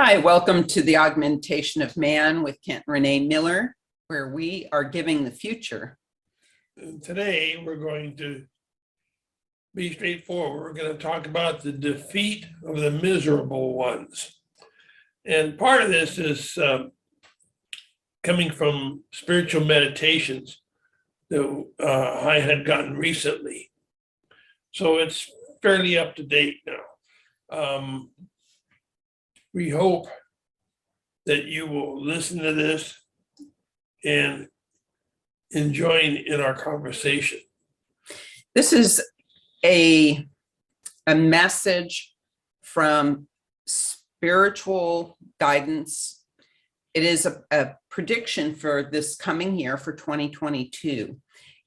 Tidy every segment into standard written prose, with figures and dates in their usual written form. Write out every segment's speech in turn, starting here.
Hi, welcome to the Augmentation of Man with Kent and Renee Miller, where we are giving the future. And today we're going to be straightforward. We're going to talk about the defeat of the miserable ones. And part of this is coming from spiritual meditations that I had gotten recently. So it's fairly up to date now. We hope that you will listen to this and join in our conversation. This is a message from spiritual guidance. It is a prediction for this coming year for 2022.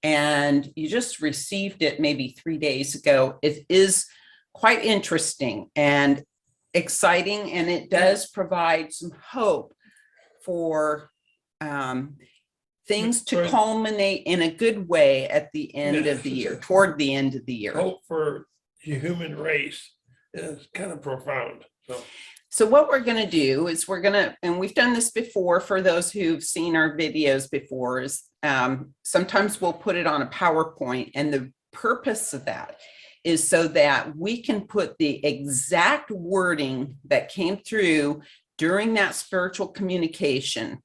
And you just received it maybe 3 days ago. It is quite interesting and exciting, and it does provide some hope for things to culminate in a good way at the end of the year, toward the end of the year. Hope for the human race is kind of profound. So what we're going to do is and we've done this before for those who've seen our videos before, is sometimes we'll put it on a PowerPoint, and the purpose of that is so that we can put the exact wording that came through during that spiritual communication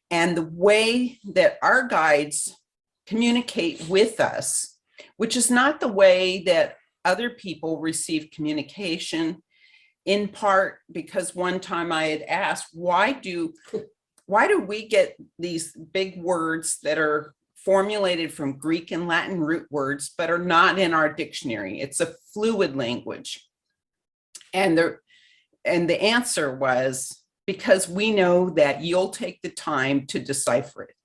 and the way that our guides communicate with us, which is not the way that other people receive communication, in part because one time I had asked, why do we get these big words that are formulated from Greek and Latin root words, but are not in our dictionary? It's a fluid language. And the answer was, because we know that you'll take the time to decipher it,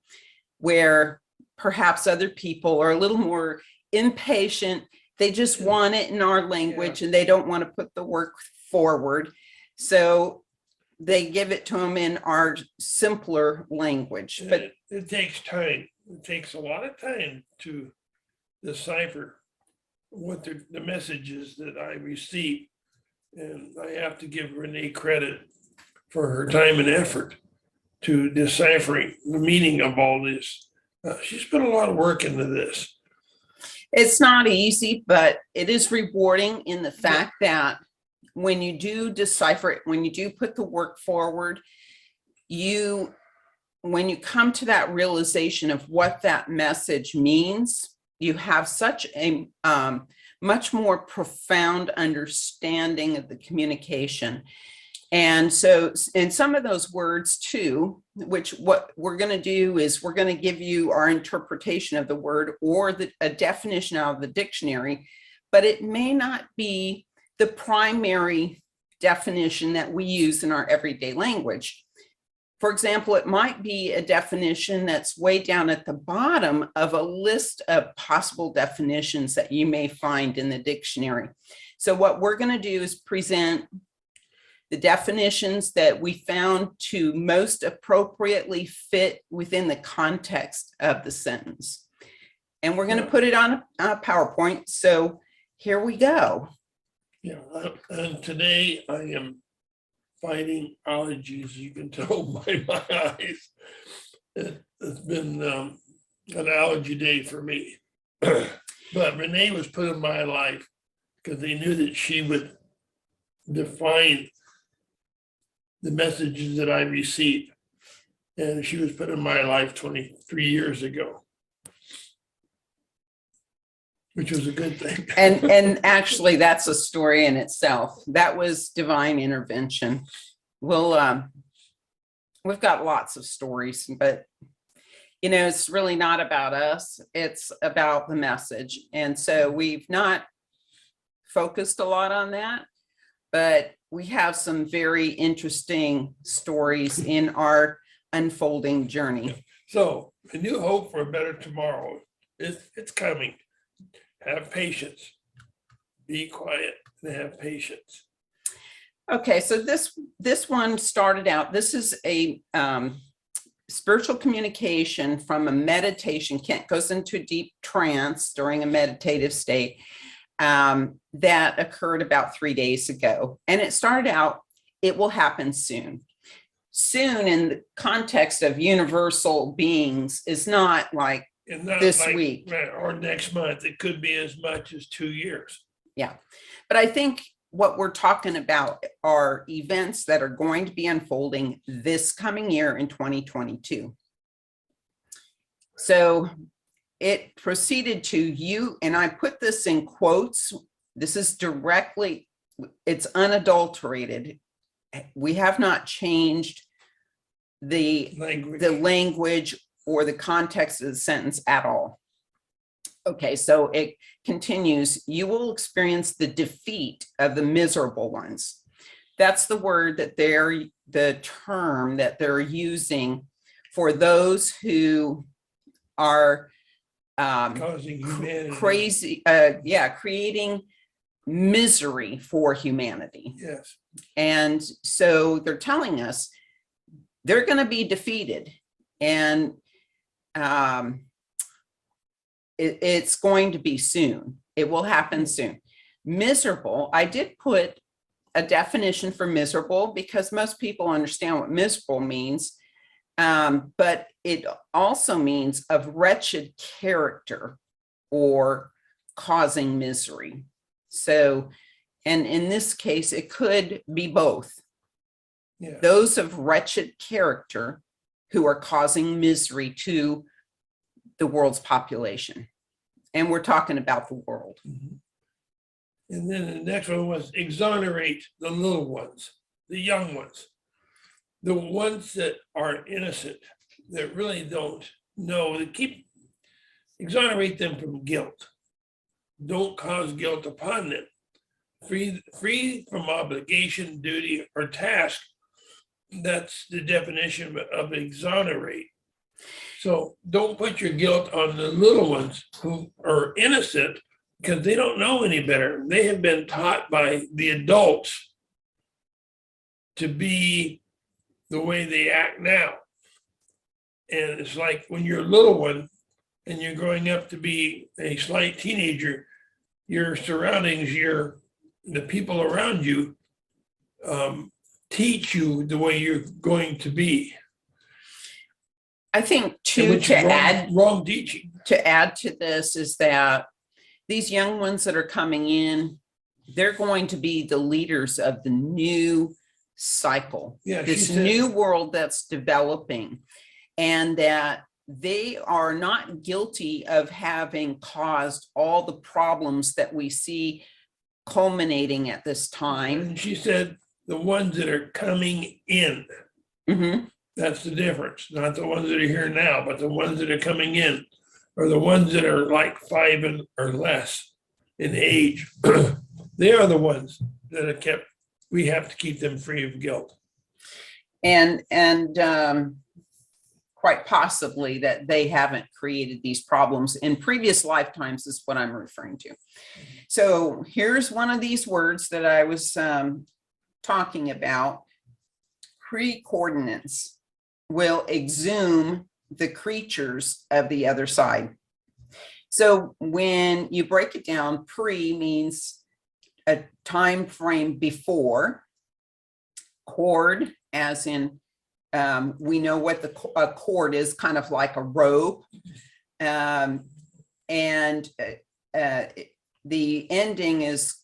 where perhaps other people are a little more impatient. They just want it in our language, and they don't want to put the work forward. So they give it to them in our simpler language. But it takes time. It takes a lot of time to decipher what the messages that I receive. And I have to give Renee credit for her time and effort to deciphering the meaning of all this. She's put a lot of work into this. It's not easy, but it is rewarding in the fact that when you do decipher it, when you do put the work forward, when you come to that realization of what that message means, you have such a much more profound understanding of the communication. And so, in some of those words too, which what we're going to do is we're going to give you our interpretation of the word or a definition out of the dictionary, but it may not be the primary definition that we use in our everyday language. For example, it might be a definition that's way down at the bottom of a list of possible definitions that you may find in the dictionary. So what we're going to do is present the definitions that we found to most appropriately fit within the context of the sentence. And we're going to put it on a PowerPoint. So here we go. Yeah, and today I am fighting allergies. You can tell by my eyes. It's been an allergy day for me. But Renee was put in my life because they knew that she would define the messages that I received. And she was put in my life 23 years ago, which was a good thing. And actually, that's a story in itself. That was divine intervention. We've got lots of stories, but it's really not about us. It's about the message. And so we've not focused a lot on that, but we have some very interesting stories in our unfolding journey. So a new hope for a better tomorrow. It's coming. Have patience. Be quiet and have patience. Okay, so this one started out. This is a spiritual communication from a meditation. Kent goes into a deep trance during a meditative state that occurred about 3 days ago. And it started out it will happen soon. Soon in the context of universal beings is not like And not this like, week. or next month. It could be as much as 2 years. Yeah. But I think what we're talking about are events that are going to be unfolding this coming year in 2022. So it proceeded to you, and I put this in quotes. This is directly, it's unadulterated. We have not changed the language or the context of the sentence at all. Okay, so it continues, you will experience the defeat of the miserable ones. That's the word that the term that they're using for those who are causing humanity. crazy, creating misery for humanity. Yes. And so they're telling us they're going to be defeated, and it's going to be soon. It will happen soon. Miserable, I did put a definition for miserable because most people understand what miserable means, but it also means of wretched character or causing misery. So, and in this case, it could be both. Yeah. Those of wretched character who are causing misery to the world's population. And we're talking about the world. Mm-hmm. And then the next one was exonerate the little ones, the young ones, the ones that are innocent, that really don't know, that exonerate them from guilt. Don't cause guilt upon them. Free from obligation, duty, or task. That's the definition of exonerate. So don't put your guilt on the little ones who are innocent because they don't know any better. They have been taught by the adults to be the way they act now. And it's like when you're a little one and you're growing up to be a slight teenager, your surroundings, the people around you teach you the way you're going to be. I think too, wrong teaching. To add to this is that these young ones that are coming in, they're going to be the leaders of the new cycle, this new world that's developing, and that they are not guilty of having caused all the problems that we see culminating at this time. And she said the ones that are coming in. Mm-hmm. That's the difference. Not the ones that are here now, but the ones that are coming in, or the ones that are like 5 or less in age. They are the ones that are we have to keep them free of guilt. And quite possibly that they haven't created these problems in previous lifetimes is what I'm referring to. So here's one of these words that I was talking about. Pre-coordinates will exhume the creatures of the other side. So when you break it down, pre means a time frame before, cord as in we know what a cord is, kind of like a rope, and the ending is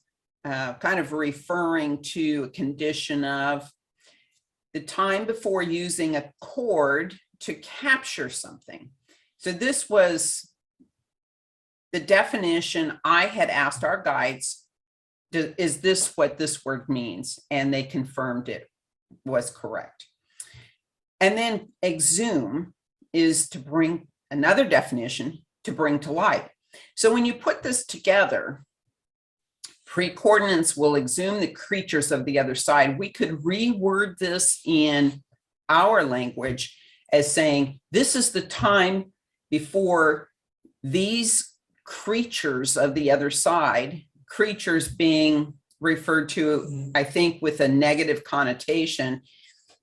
kind of referring to a condition of the time before using a cord to capture something. So this was the definition I had asked our guides, is this what this word means? And they confirmed it was correct. And then exhume is to bring, another definition, to bring to light. So when you put this together, pre-coordinates will exhume the creatures of the other side. We could reword this in our language as saying, this is the time before these creatures of the other side, creatures being referred to, I think, with a negative connotation,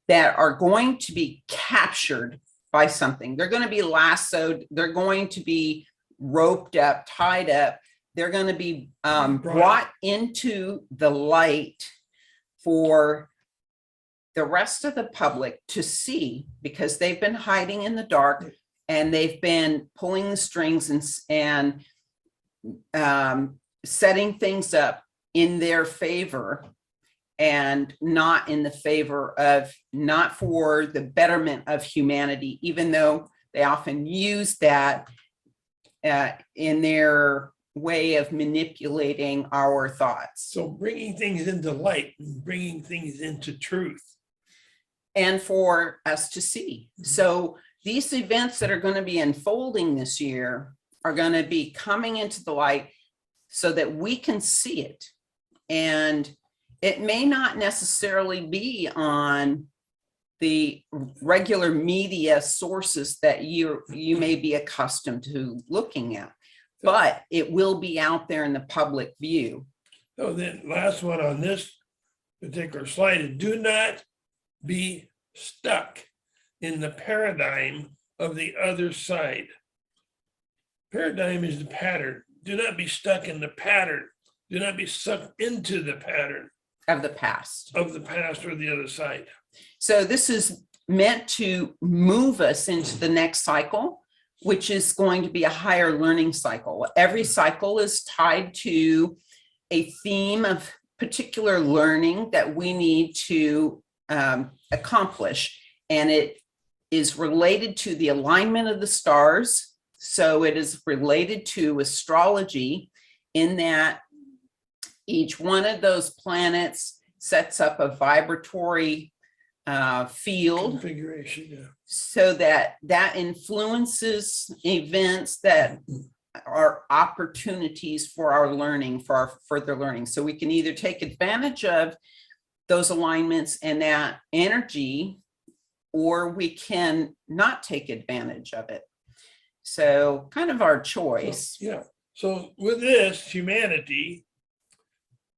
that are going to be captured by something. They're going to be lassoed. They're going to be roped up, tied up. They're going to be brought into the light for the rest of the public to see, because they've been hiding in the dark and they've been pulling the strings and setting things up in their favor and not in the favor of, not for the betterment of humanity, even though they often use that in their way of manipulating our thoughts. So bringing things into light, bringing things into truth. And for us to see. So these events that are going to be unfolding this year are going to be coming into the light so that we can see it. And it may not necessarily be on the regular media sources that you may be accustomed to looking at, but it will be out there in the public view. So then last one on this particular slide is, do not be stuck in the paradigm of the other side. Paradigm is the pattern. Do not be stuck in the pattern. Do not be sucked into the pattern Of the past. of the past or the other side. So this is meant to move us into the next cycle, which is going to be a higher learning cycle. Every cycle is tied to a theme of particular learning that we need to accomplish. And it is related to the alignment of the stars. So it is related to astrology, in that each one of those planets sets up a vibratory field Configuration, yeah. so that influences events that are opportunities for our learning, for our further learning. So we can either take advantage of those alignments and that energy, or we can not take advantage of it. So kind of our choice. So, yeah. So with this, humanity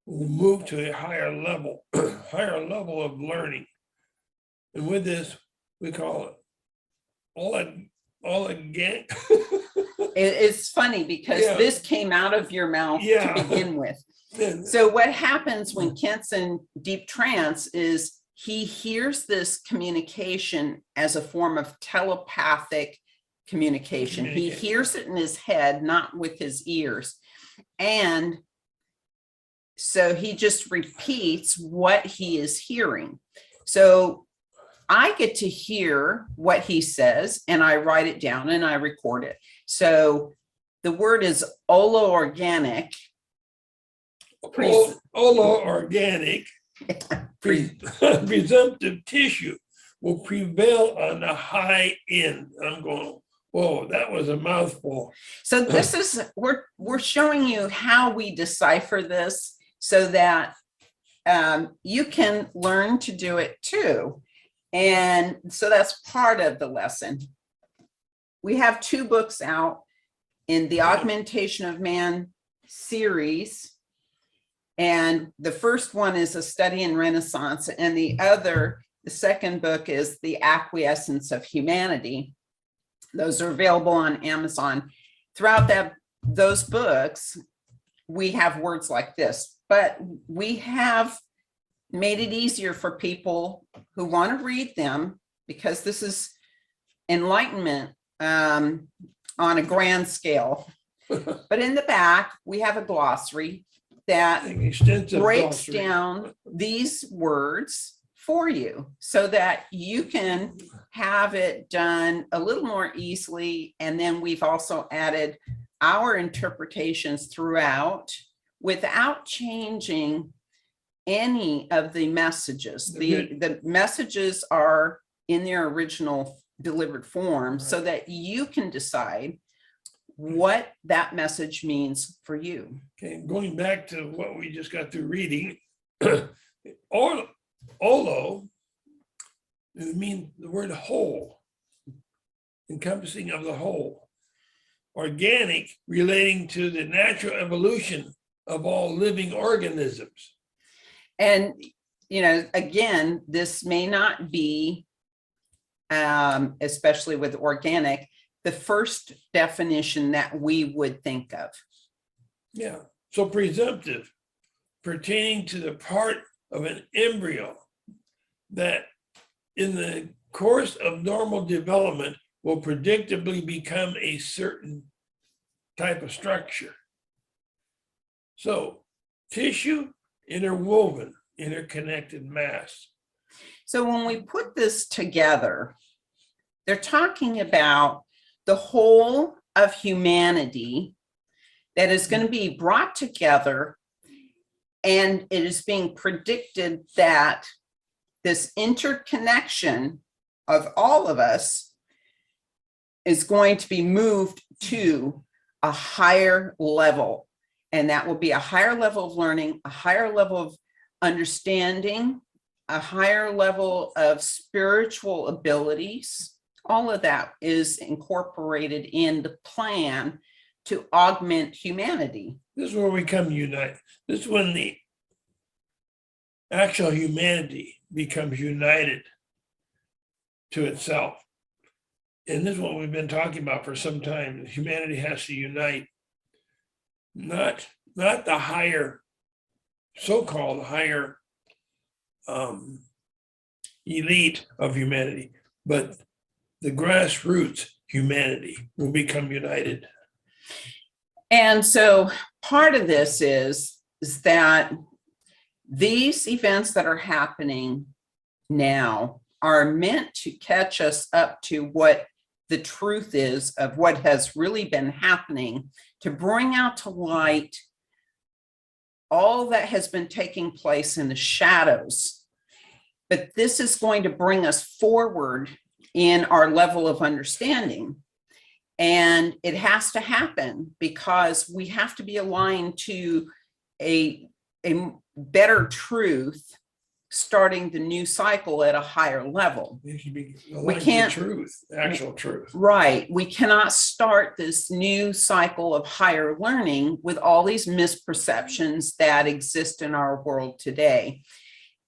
will move to a higher level, higher level of learning. And with this, we call it all again. It's funny because Yeah. this came out of your mouth Yeah. to begin with. And So what happens when Kent's in deep trance is he hears this communication as a form of telepathic communication. He hears it in his head, not with his ears. And so he just repeats what he is hearing. So I get to hear what he says and I write it down and I record it. So the word is organic. organic presumptive tissue will prevail on the high end. I'm going, whoa, that was a mouthful. So this is, we're showing you how we decipher this so that you can learn to do it too. And so that's part of the lesson. We have 2 books out in the Augmentation of Man series. And the first one is A Study in Renaissance, and the second book is The Acquiescence of Humanity. Those are available on Amazon. Throughout those books, we have words like this, but we have made it easier for people who want to read them, because this is enlightenment on a grand scale. But in the back, we have a glossary that breaks down these words for you so that you can have it done a little more easily. And then we've also added our interpretations throughout without changing any of the messages. The messages are in their original delivered form, so that you can decide what that message means for you. Okay, going back to what we just got through reading, olo, it means the word whole, encompassing of the whole. Organic, relating to the natural evolution of all living organisms. And, again, this may not be, especially with organic, the first definition that we would think of. Yeah, so presumptive, pertaining to the part of an embryo that in the course of normal development will predictably become a certain type of structure. So tissue, interwoven, interconnected mass. So when we put this together, they're talking about the whole of humanity that is going to be brought together, and it is being predicted that this interconnection of all of us is going to be moved to a higher level. And that will be a higher level of learning, a higher level of understanding, a higher level of spiritual abilities. All of that is incorporated in the plan to augment humanity. This is where we come unite. This is when the actual humanity becomes united to itself. And this is what we've been talking about for some time. Humanity has to unite, not the higher, so-called higher elite of humanity, but the grassroots humanity will become united. And so part of this is that these events that are happening now are meant to catch us up to what the truth is of what has really been happening, to bring out to light all that has been taking place in the shadows. But this is going to bring us forward in our level of understanding. And it has to happen because we have to be aligned to a better truth, starting the new cycle at a higher level. It should be We can't, the truth, actual truth. right. We cannot start this new cycle of higher learning with all these misperceptions that exist in our world today.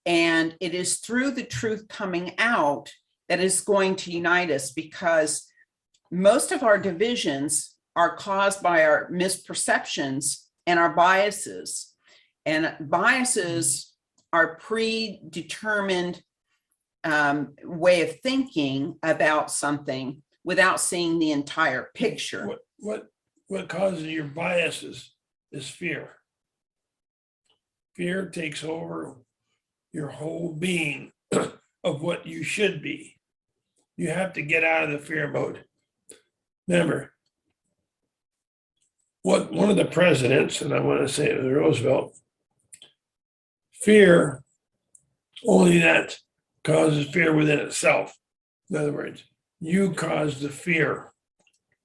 And it is through the truth coming out that is going to unite us, because most of our divisions are caused by our misperceptions and our biases. And biases are predetermined way of thinking about something without seeing the entire picture. What causes your biases is fear. Fear takes over your whole being of what you should be. You have to get out of the fear mode. Remember, one of the presidents, and I want to say it was Roosevelt, fear, only that causes fear within itself. In other words, you cause the fear,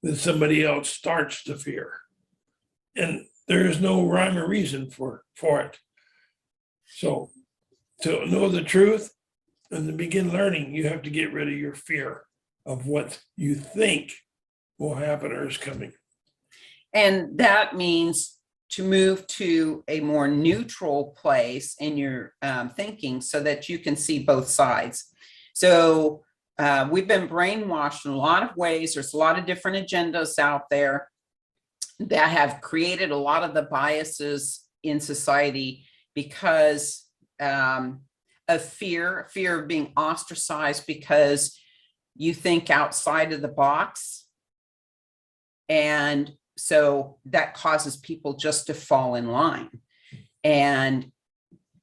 that somebody else starts the fear. And there is no rhyme or reason for it. So to know the truth and to begin learning, you have to get rid of your fear of what you think will happen or is coming. And that means to move to a more neutral place in your thinking so that you can see both sides. So we've been brainwashed in a lot of ways. There's a lot of different agendas out there that have created a lot of the biases in society because of fear of being ostracized because you think outside of the box. And so that causes people just to fall in line, and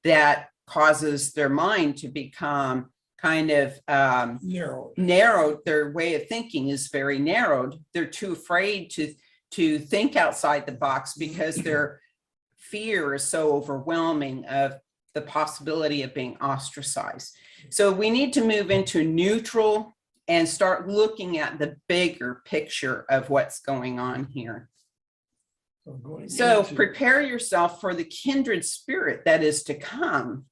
that causes their mind to become kind of narrowed. Their way of thinking is very narrowed. They're too afraid to think outside the box because their fear is so overwhelming of the possibility of being ostracized. So we need to move into neutral and start looking at the bigger picture of what's going on here. So prepare yourself for the kindred spirit that is to come.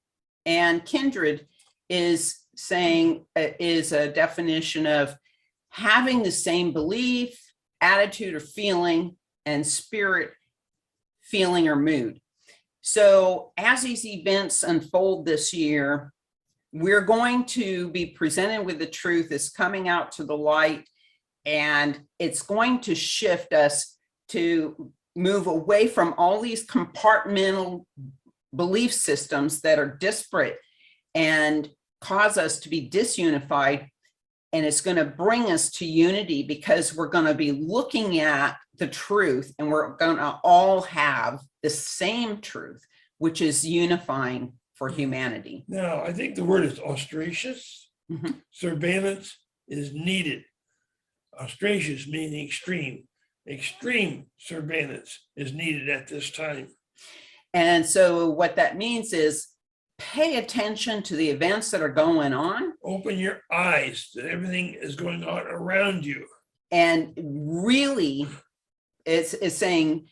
And kindred is a definition of having the same belief, attitude or feeling, and spirit, feeling or mood. So as these events unfold this year, we're going to be presented with the truth that's coming out to the light, and it's going to shift us to move away from all these compartmental belief systems that are disparate and cause us to be disunified, and it's going to bring us to unity, because we're going to be looking at the truth, and we're going to all have the same truth, which is unifying for humanity. Now, I think the word is auspicious. Mhm. Surveillance is needed. Auspicious meaning extreme. Extreme surveillance is needed at this time. And so what that means is pay attention to the events that are going on, Open your eyes to everything is going on around you. and really it's saying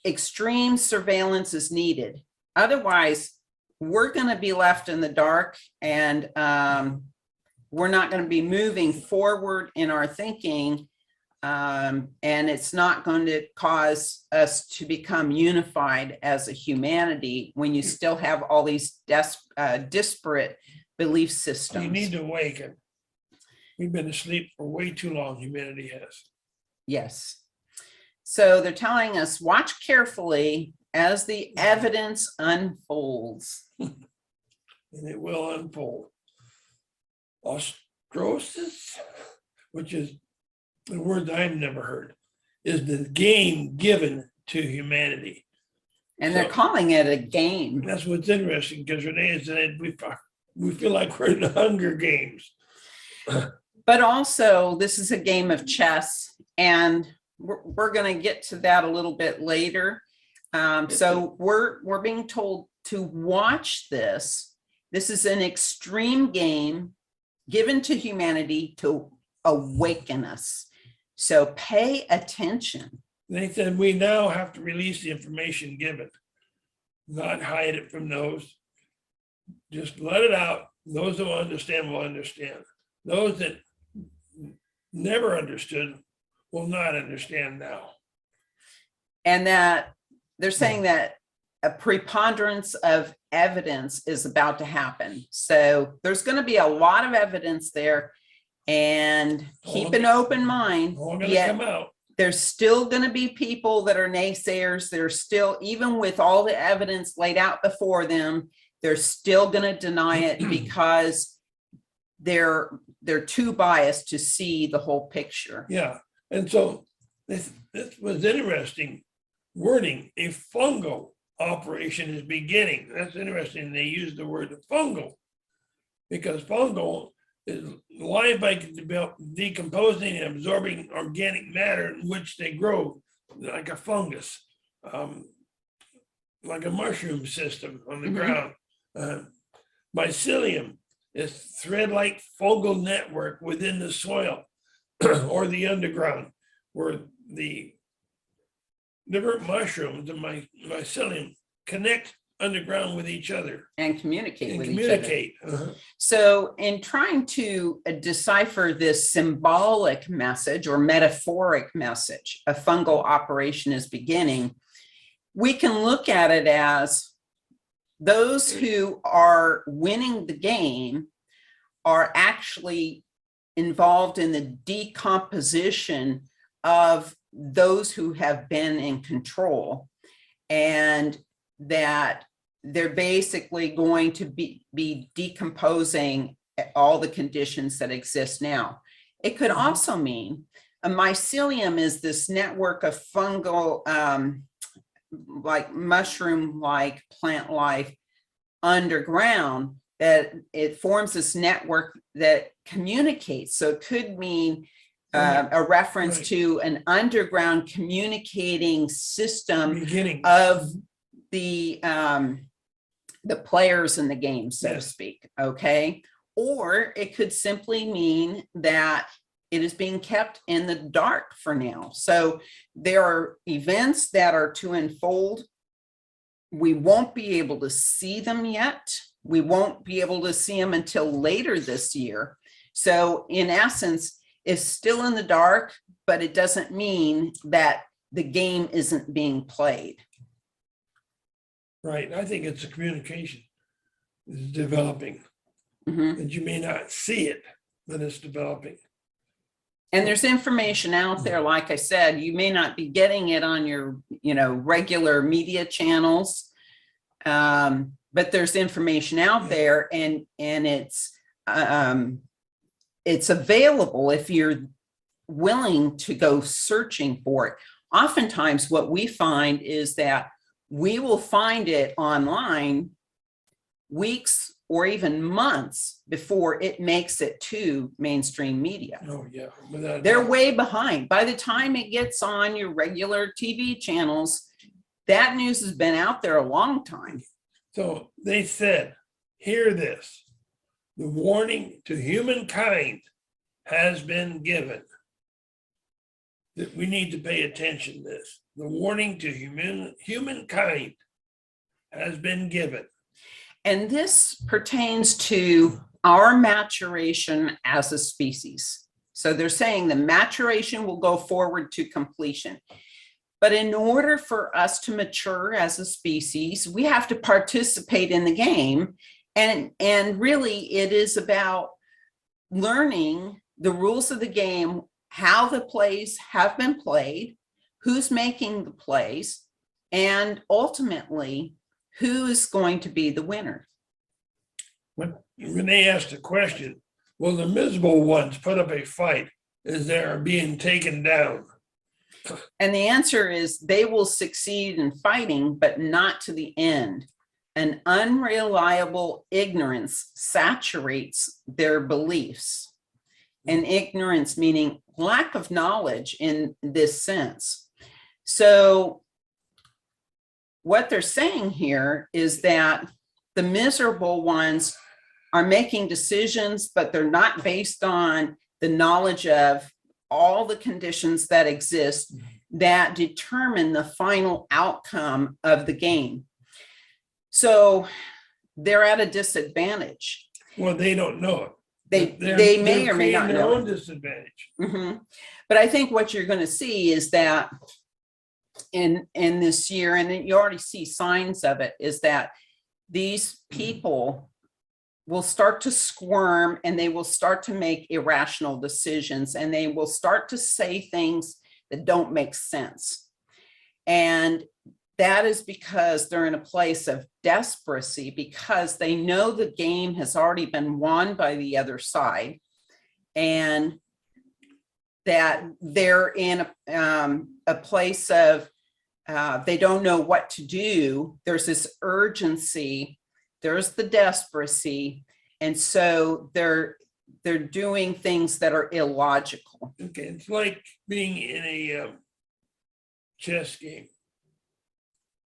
extreme surveillance is needed. Otherwise, we're going to be left in the dark, and we're not going to be moving forward in our thinking. And it's not going to cause us to become unified as a humanity when you still have all these disparate belief systems. You need to awaken. We've been asleep for way too long, humanity has. Yes. So they're telling us, watch carefully as the evidence unfolds. And it will unfold. Ostrosis, which is the word that I've never heard, is the game given to humanity. And they're calling it a game. That's what's interesting, because Renee said we feel like we're in the Hunger Games. But also, this is a game of chess, and we're going to get to that a little bit later. So we're being told to watch this. This is an extreme game given to humanity to awaken us. So pay attention. They said we now have to release the information given, not hide it from those. Just let it out. Those that will understand will understand. Those that never understood will not understand now. And that they're saying that a preponderance of evidence is about to happen. So there's going to be a lot of evidence there, and keep an open mind. All going to come out. There's still going to be people that are naysayers. They're still, even with all the evidence laid out before them, they're still going to deny it because they're too biased to see the whole picture. Yeah. And so this was interesting wording. A fungal operation is beginning. That's interesting. They use the word fungal because fungal is life by decomposing and absorbing organic matter in which they grow, like a fungus, like a mushroom system on the ground. Mycelium is thread-like fungal network within the soil or the underground, where the different mushrooms and mycelium connect underground with each other and communicate with each other. So in trying to decipher this symbolic message or metaphoric message, a fungal operation is beginning, we can look at it as those who are winning the game are actually involved in the decomposition of those who have been in control, and that they're basically going to be decomposing all the conditions that exist now. It could also mean a mycelium is this network of fungal, like mushroom-like plant life underground, that it forms this network that communicates. So it could mean a reference to an underground communicating system of the players in the game, so to speak. Okay. Or it could simply mean that it is being kept in the dark for now. So there are events that are to unfold. We won't be able to see them yet. We won't be able to see them until later this year. So in essence, it's still in the dark, but it doesn't mean that the game isn't being played. Right. I think it's a communication is developing. And you may not see it, but it's developing. And there's information out there. Like I said, you may not be getting it on your, regular media channels, but but there's information out there, and it's available if you're willing to go searching for it. Oftentimes what we find is that we will find it online weeks or even months before it makes it to mainstream media. Oh, yeah. Without a They're doubt. way behind. By the time it gets on your regular TV channels, that news has been out there a long time. So they said, hear this, the warning to humankind has been given. That we need to pay attention to this. The warning to humankind has been given. And this pertains to our maturation as a species. So they're saying the maturation will go forward to completion. But in order for us to mature as a species, we have to participate in the game. And really, it is about learning the rules of the game, how the plays have been played, who's making the plays, and ultimately, who is going to be the winner. When they asked the question, will the miserable ones put up a fight as they are being taken down? And the answer is they will succeed in fighting, but not to the end. An unreliable ignorance saturates their beliefs. And ignorance meaning lack of knowledge in this sense. So what they're saying here is that the miserable ones are making decisions, but they're not based on the knowledge of all the conditions that exist that determine the final outcome of the game. So they're at a disadvantage. Well, they don't know it. They may or may not their know own it. disadvantage. But I think what you're going to see is that in this year, and you already see signs of it, is that these people will start to squirm, and they will start to make irrational decisions, and they will start to say things that don't make sense. And that is because they're in a place of desperacy, because they know the game has already been won by the other side, and that they're in a place of they don't know what to do. There's this urgency, there's the desperacy, and so they're doing things that are illogical. Okay, it's like being in a chess game,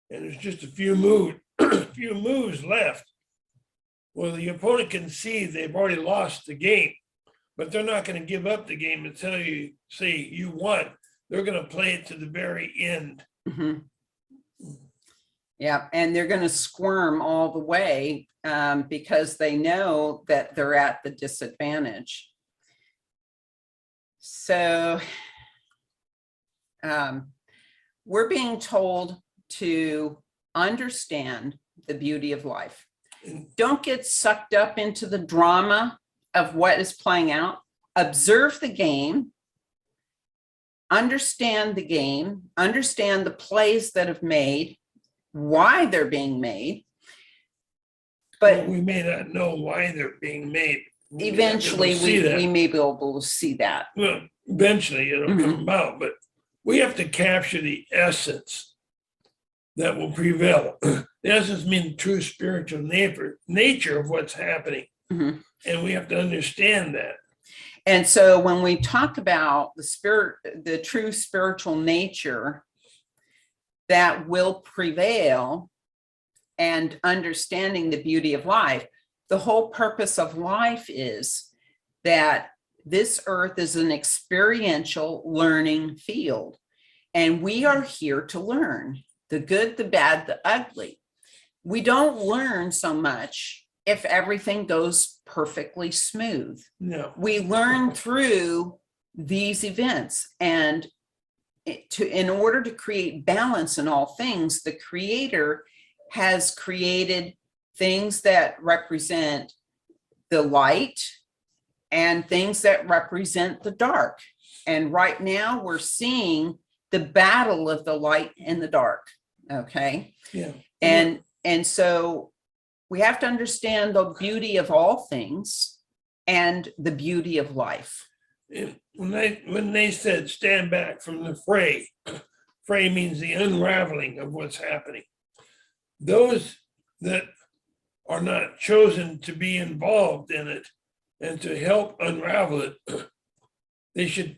and there's just a few moves left. Well, the opponent can see they've already lost the game, but they're not going to give up the game until you say you won. They're going to play it to the very end. Yeah, and they're going to squirm all the way because they know that they're at the disadvantage. So we're being told to understand the beauty of life. Don't get sucked up into the drama of what is playing out. Observe the game, understand the game, understand the plays that have made, why they're being made. But we may not know why they're being made. Eventually we may be able to see that. Well, eventually it'll come about, but we have to capture the essence that will prevail. The essence means true spiritual nature of what's happening. And we have to understand that. And so when we talk about the true spiritual nature that will prevail and understanding the beauty of life, the whole purpose of life is that this earth is an experiential learning field. And we are here to learn the good, the bad, the ugly. We don't learn so much if everything goes perfectly smooth. No. We learn through these events, and in order to create balance in all things, the Creator has created things that represent the light and things that represent the dark. And right now we're seeing the battle of the light and the dark. Okay. Yeah. And so we have to understand the beauty of all things and the beauty of life. When they said stand back from the fray, fray means the unraveling of what's happening. Those that are not chosen to be involved in it and to help unravel it, they should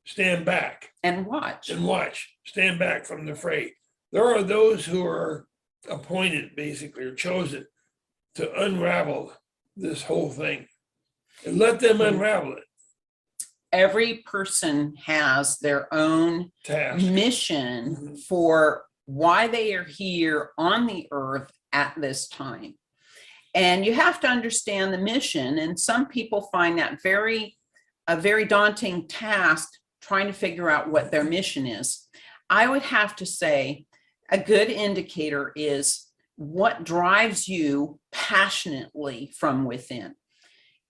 stand back And watch. and watch, stand back from the fray. There are those who are appointed, basically, or chosen to unravel this whole thing and let them unravel it. Every person has their own Task. mission for why they are here on the earth at this time. And you have to understand the mission. And some people find that a very daunting task, trying to figure out what their mission is. I would have to say a good indicator is what drives you passionately from within.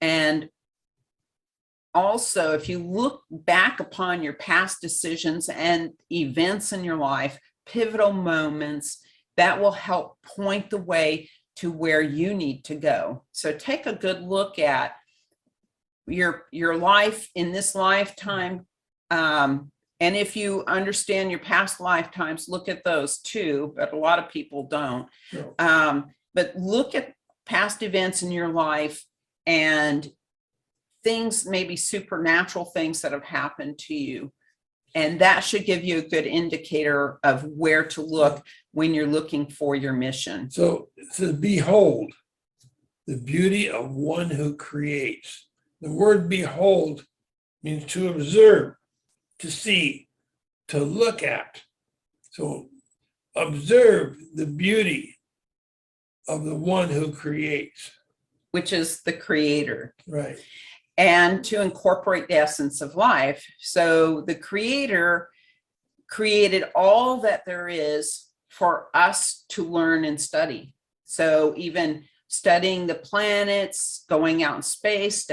And also, if you look back upon your past decisions and events in your life, pivotal moments, that will help point the way to where you need to go. So take a good look at your life in this lifetime. And if you understand your past lifetimes, look at those too, but a lot of people don't. No. But look at past events in your life and things, maybe supernatural things that have happened to you. And that should give you a good indicator of where to look when you're looking for your mission. So it says, behold, the beauty of one who creates. The word behold means to observe, to see, to look at. So observe the beauty of the one who creates. Which is the creator. Right. And to incorporate the essence of life. So the creator created all that there is for us to learn and study. So even studying the planets, going out in space,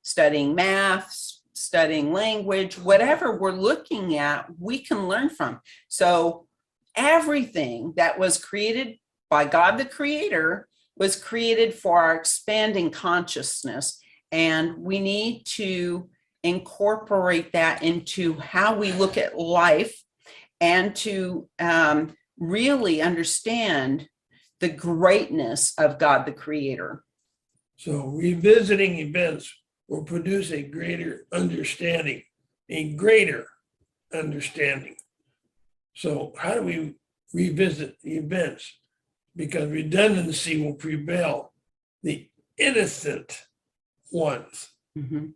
studying math, studying language, whatever we're looking at, we can learn from. So everything that was created by God the Creator was created for our expanding consciousness. And we need to incorporate that into how we look at life and to really understand the greatness of God the Creator. So revisiting events will produce a greater understanding, So how do we revisit the events? Because redundancy will prevail. The innocent ones. Mm-hmm.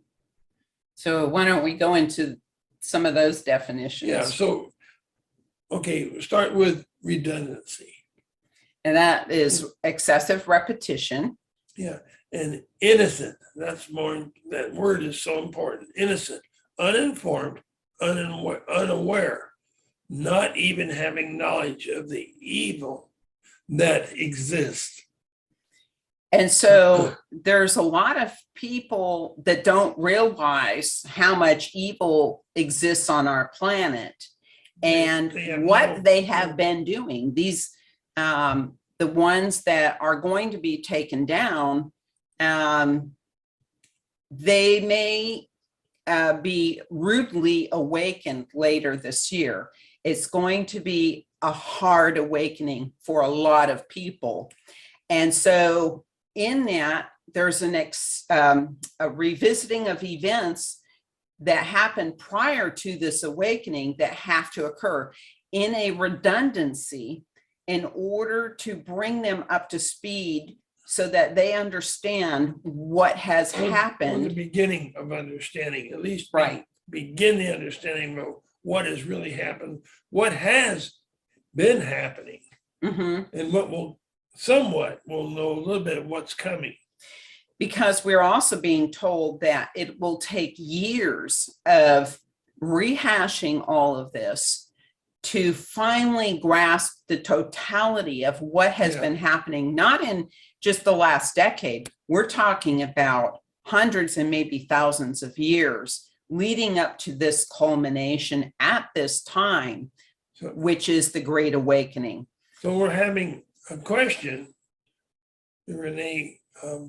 So why don't we go into some of those definitions? Yeah, so, okay, start with redundancy. And that is excessive repetition. Yeah, and innocent, that word is so important. Innocent, uninformed, unaware, not even having knowledge of the evil that exists. And so there's a lot of people that don't realize how much evil exists on our planet and what they have been doing. These, the ones that are going to be taken down, they may be rudely awakened later this year. It's going to be a hard awakening for a lot of people. And so in that, there's a revisiting of events that happened prior to this awakening that have to occur in a redundancy in order to bring them up to speed so that they understand what has happened. The beginning of understanding, at least right. Begin the understanding of what has really happened, what has been happening, and what will we'll know a little bit of what's coming. Because we're also being told that it will take years of rehashing all of this to finally grasp the totality of what has been happening, not in just the last decade. We're talking about hundreds and maybe thousands of years leading up to this culmination at this time, which is the Great Awakening. So we're having a question, Renee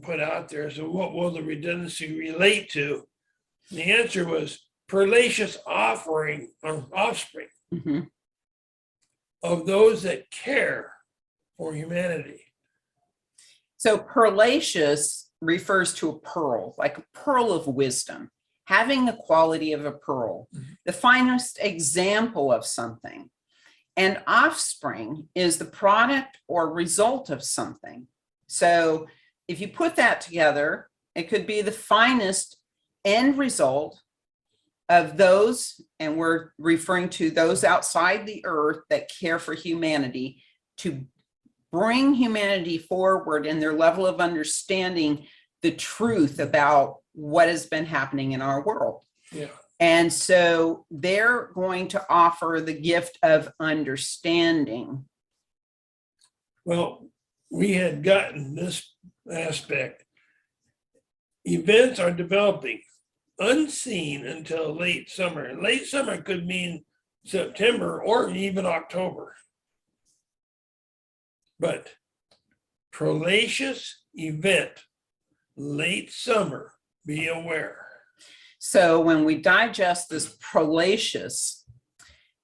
put out there. So what will the redundancy relate to? And the answer was perlacious offspring Mhm. of those that care for humanity. So perlacious refers to a pearl, like a pearl of wisdom, having the quality of a pearl, the finest example of something. And offspring is the product or result of something. So if you put that together, it could be the finest end result of those, and we're referring to those outside the earth that care for humanity, to bring humanity forward in their level of understanding the truth about what has been happening in our world. Yeah. And so they're going to offer the gift of understanding. Well, we had gotten this aspect. Events are developing unseen until late summer. Late summer could mean September or even October. But perlacious event, late summer, be aware. So when we digest this perlacious,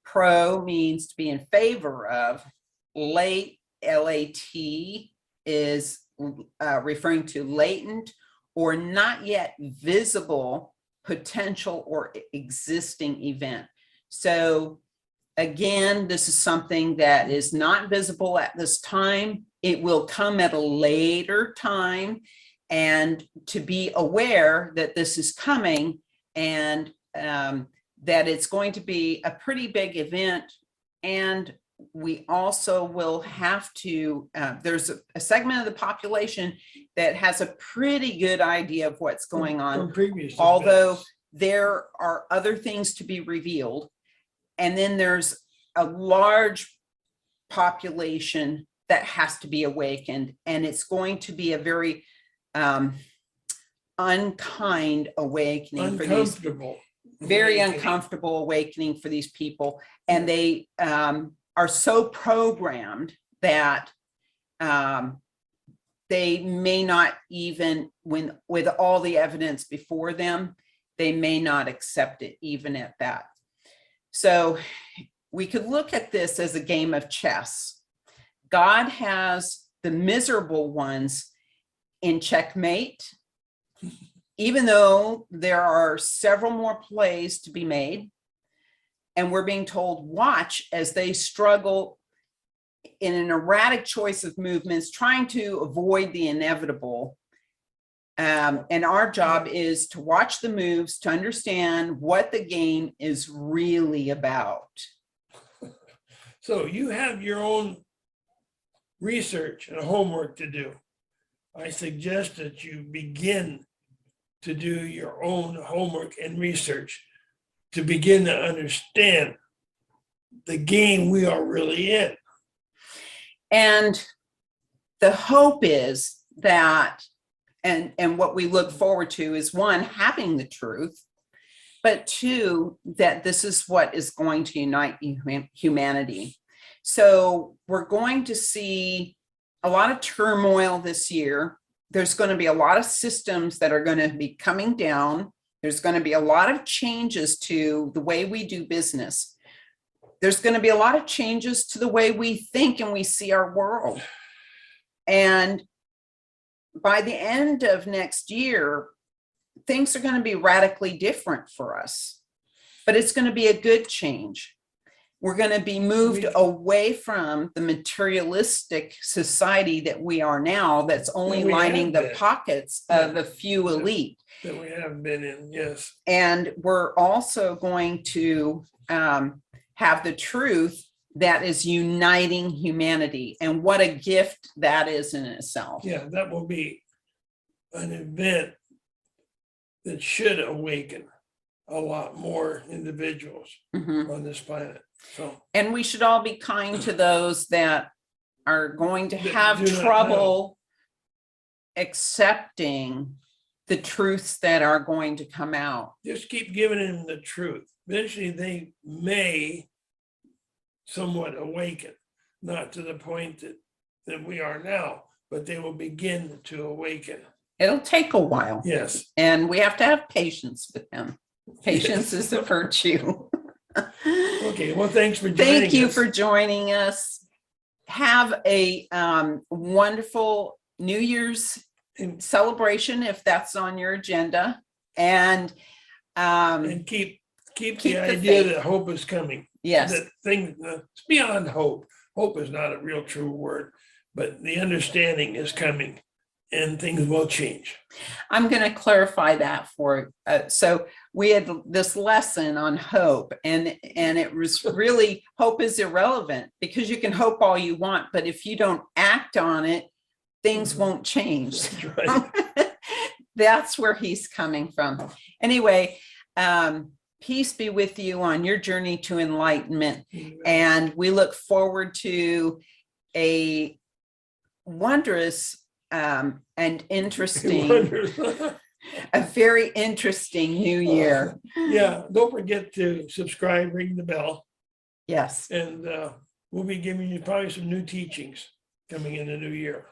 pro means to be in favor of, late, L-A-T, is referring to latent or not yet visible potential or existing event. So again, this is something that is not visible at this time. It will come at a later time, and to be aware that this is coming, and that it's going to be a pretty big event. And we also will have to, there's a segment of the population that has a pretty good idea of what's going on, From previous although events. there are other things to be revealed. And then there's a large population that has to be awakened, and it's going to be a very unkind awakening for these, Uncomfortable. very awakening. uncomfortable awakening for these people. And they are so programmed that they may not even, with all the evidence before them, they may not accept it even at that. So we could look at this as a game of chess. God has the miserable ones in checkmate, even though there are several more plays to be made. And we're being told, watch as they struggle in an erratic choice of movements, trying to avoid the inevitable. And our job is to watch the moves, to understand what the game is really about. So you have your own research and homework to do. I suggest that you begin to do your own homework and research to begin to understand the game we are really in. And the hope is that, and what we look forward to is, one, having the truth, but two, that this is what is going to unite humanity. So we're going to see a lot of turmoil this year. There's going to be a lot of systems that are going to be coming down. There's going to be a lot of changes to the way we do business. There's going to be a lot of changes to the way we think and we see our world. And by the end of next year, things are going to be radically different for us, but it's going to be a good change. We're going to be moved away from the materialistic society that we are now, that's only lining the pockets of a few elite. That we have been in, yes. And we're also going to have the truth that is uniting humanity, and what a gift that is in itself. Yeah, that will be an event that should awaken a lot more individuals on this planet. So, and we should all be kind to those that are going to have trouble accepting the truths that are going to come out. Just keep giving them the truth. Eventually they may somewhat awaken, not to the point that we are now, but they will begin to awaken. It'll take a while. Yes. And we have to have patience with him. Patience Yes. is a virtue. Okay, well, thanks for joining Thank you us. for joining us. Have a wonderful New Year's celebration if that's on your agenda. And keep keep the the idea faith. that hope is coming. Yes. That thing, it's beyond hope. Hope is not a real true word, but the understanding is coming and things will change. I'm going to clarify that for so we had this lesson on hope, and it was really hope is irrelevant because you can hope all you want, but if you don't act on it, things won't change. That's right. That's where he's coming from. Anyway, peace be with you on your journey to enlightenment, and we look forward to a wondrous and interesting, a very interesting new year. Yeah, don't forget to subscribe, ring the bell, Yes. and we'll be giving you probably some new teachings coming in the new year.